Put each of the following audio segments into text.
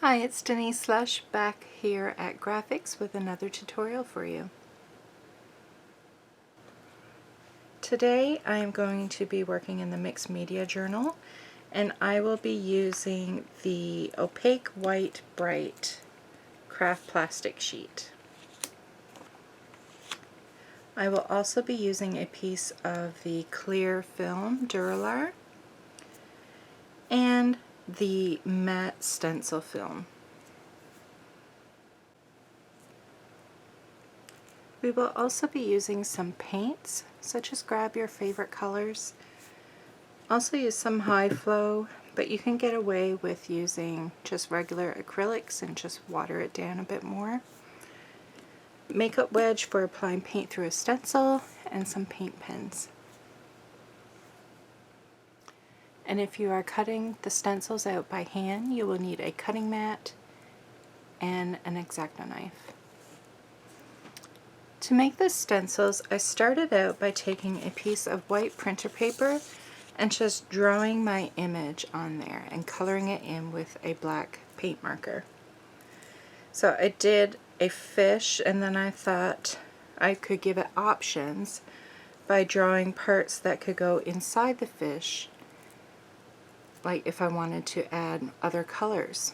Hi, it's Denise Lush back here at Grafix with another tutorial for you. Today I am going to be working in the mixed media journal, and I will be using the Opaque White Bright craft plastic sheet. I will also be using a piece of the clear film Dura-Lar and the matte stencil film. We will also be using some paints, such as grab your favorite colors. Also use some high flow, but you can get away with using just regular acrylics and just water it down a bit more. Makeup wedge for applying paint through a stencil, and some paint pens. And if you are cutting the stencils out by hand, you will need a cutting mat and an X-Acto knife. To make the stencils, I started out by taking a piece of white printer paper and just drawing my image on there and coloring it in with a black paint marker. So I did a fish, and then I thought I could give it options by drawing parts that could go inside the fish, like if I wanted to add other colors.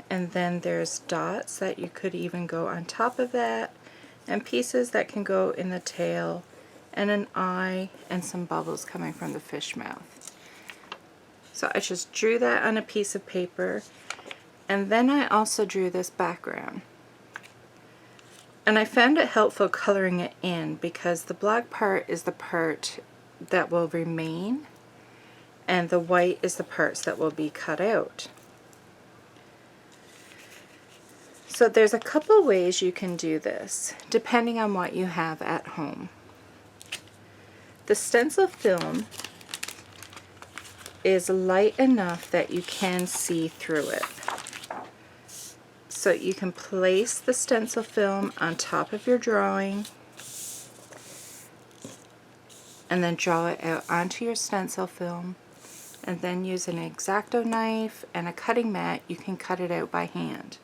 And then there's dots that you could even go on top of that, and pieces that can go in the tail, and an eye, and some bubbles coming from the fish mouth. So I just drew that on a piece of paper, and then I also drew this background. And I found it helpful coloring it in because the black part is the part that will remain, and the white is the parts that will be cut out. So there's a couple ways you can do this, depending on what you have at home. The stencil film is light enough that you can see through it. So you can place the stencil film on top of your drawing and then draw it out onto your stencil film, and then use an X-Acto knife and a cutting mat. You can cut it out by hand.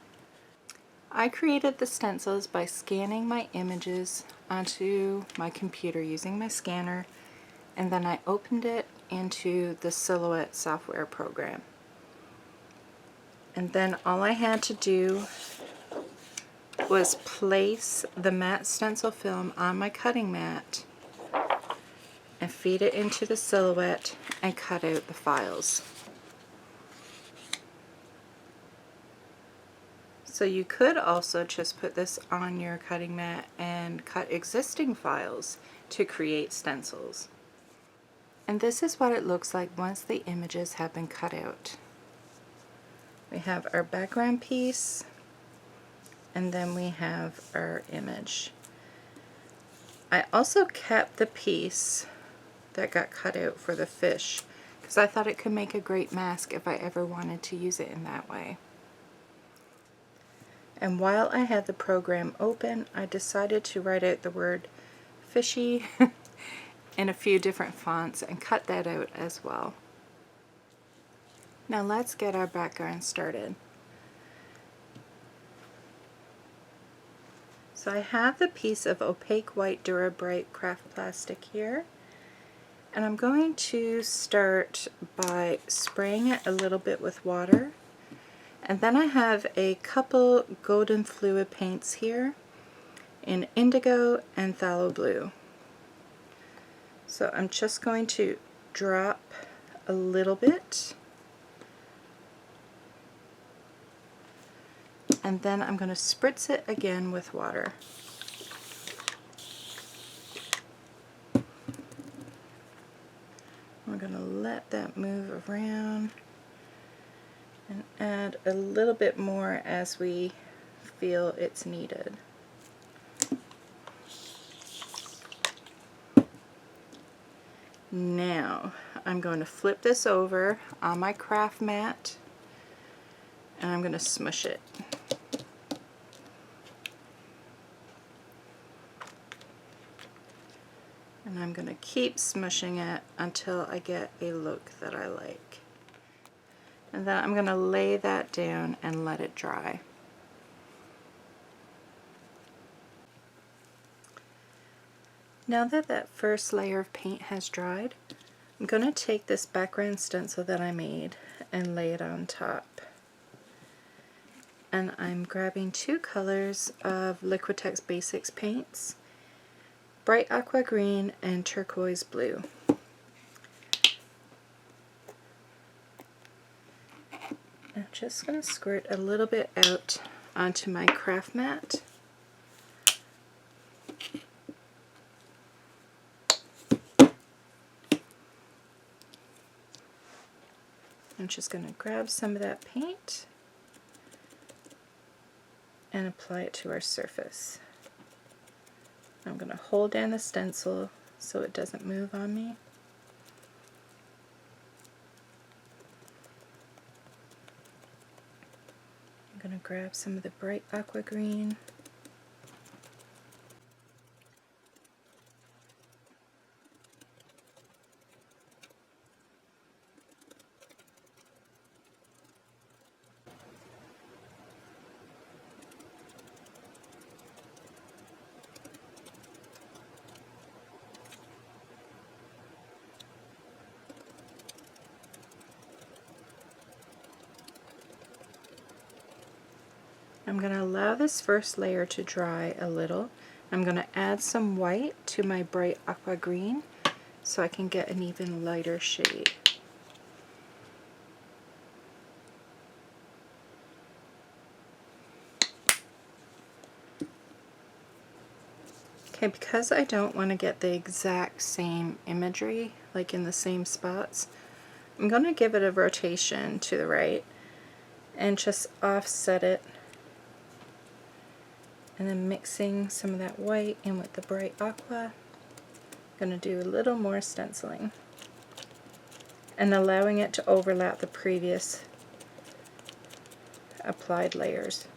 I created the stencils by scanning my images onto my computer using my scanner, and then I opened it into the Silhouette software program. And then all I had to do was place the matte stencil film on my cutting mat and feed it into the Silhouette and cut out the files. So you could also just put this on your cutting mat and cut existing files to create stencils. And this is what it looks like once the images have been cut out. We have our background piece, and then we have our image. I also kept the piece that got cut out for the fish because I thought it could make a great mask if I ever wanted to use it in that way. And while I had the program open, I decided to write out the word fishy in a few different fonts and cut that out as well. Now let's get our background started. So I have the piece of opaque white Dura-Bright craft plastic here, and I'm going to start by spraying it a little bit with water. And then I have a couple golden fluid paints here in indigo and phthalo blue. So I'm just going to drop a little bit, and then I'm going to spritz it again with water. We're going to let that move around and add a little bit more as we feel it's needed. Now I'm going to flip this over on my craft mat, and I'm going to smush it. And I'm going to keep smushing it until I get a look that I like. And then I'm going to lay that down and let it dry. Now that that first layer of paint has dried, I'm going to take this background stencil that I made and lay it on top. And I'm grabbing two colors of Liquitex Basics paints, bright aqua green and turquoise blue. I'm just going to squirt a little bit out onto my craft mat. I'm just going to grab some of that paint and apply it to our surface. I'm going to hold down the stencil so it doesn't move on me. I'm going to grab some of the bright aqua green. I'm going to allow this first layer to dry a little. I'm going to add some white to my bright aqua green so I can get an even lighter shade. Okay, because I don't want to get the exact same imagery, like in the same spots, I'm going to give it a rotation to the right and just offset it, and then mixing some of that white in with the bright aqua. I'm going to do a little more stenciling and allowing it to overlap the previous applied layers.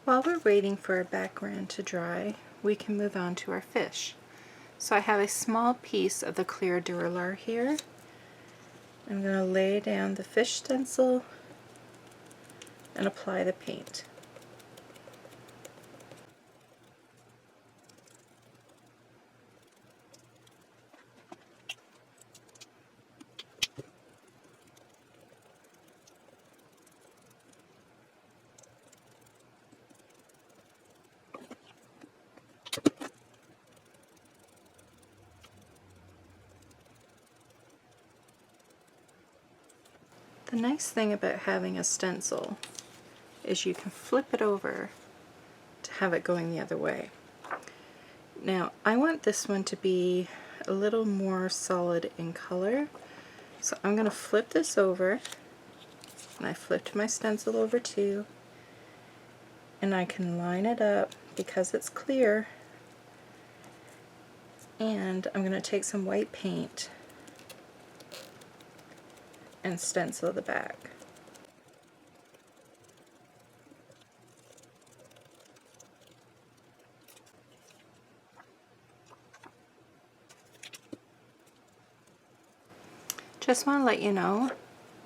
While we're waiting for our background to dry, we can move on to our fish. So I have a small piece of the clear Dura-Lar here. I'm going to lay down the fish stencil and apply the paint. The nice thing about having a stencil is you can flip it over to have it going the other way. Now I want this one to be a little more solid in color, so I'm going to flip this over, and I flipped my stencil over too, and I can line it up because it's clear, and I'm going to take some white paint and stencil the back. Just want to let you know,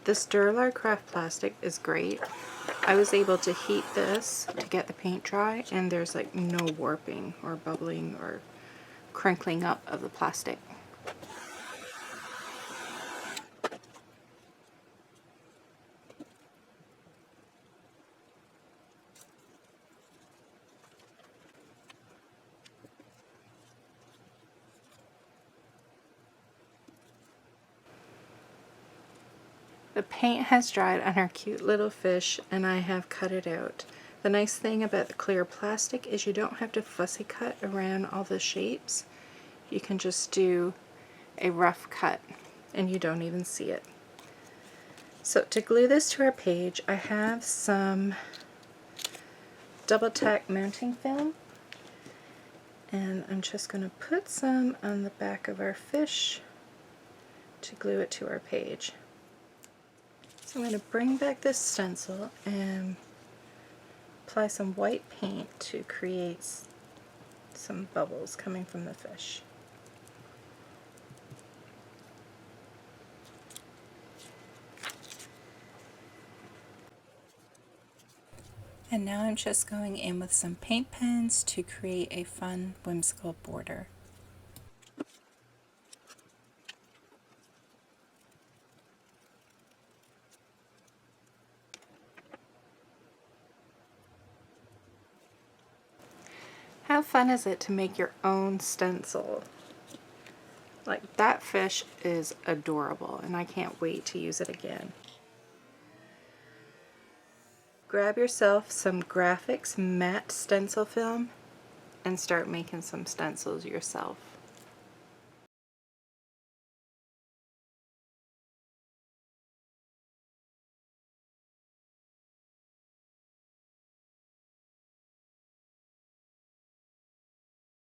this Dura-Lar craft plastic is great. I was able to heat this to get the paint dry, and there's like no warping or bubbling or crinkling up of the plastic. The paint has dried on our cute little fish, and I have cut it out. The nice thing about the clear plastic is you don't have to fussy cut around all the shapes. You can just do a rough cut and you don't even see it. So to glue this to our page, I have some double tack mounting film, and I'm just going to put some on the back of our fish to glue it to our page. So I'm going to bring back this stencil and apply some white paint to create some bubbles coming from the fish. And now I'm just going in with some paint pens to create a fun, whimsical border. How fun is it to make your own stencil? Like, that fish is adorable and I can't wait to use it again. Grab yourself some Grafix matte stencil film and start making some stencils yourself.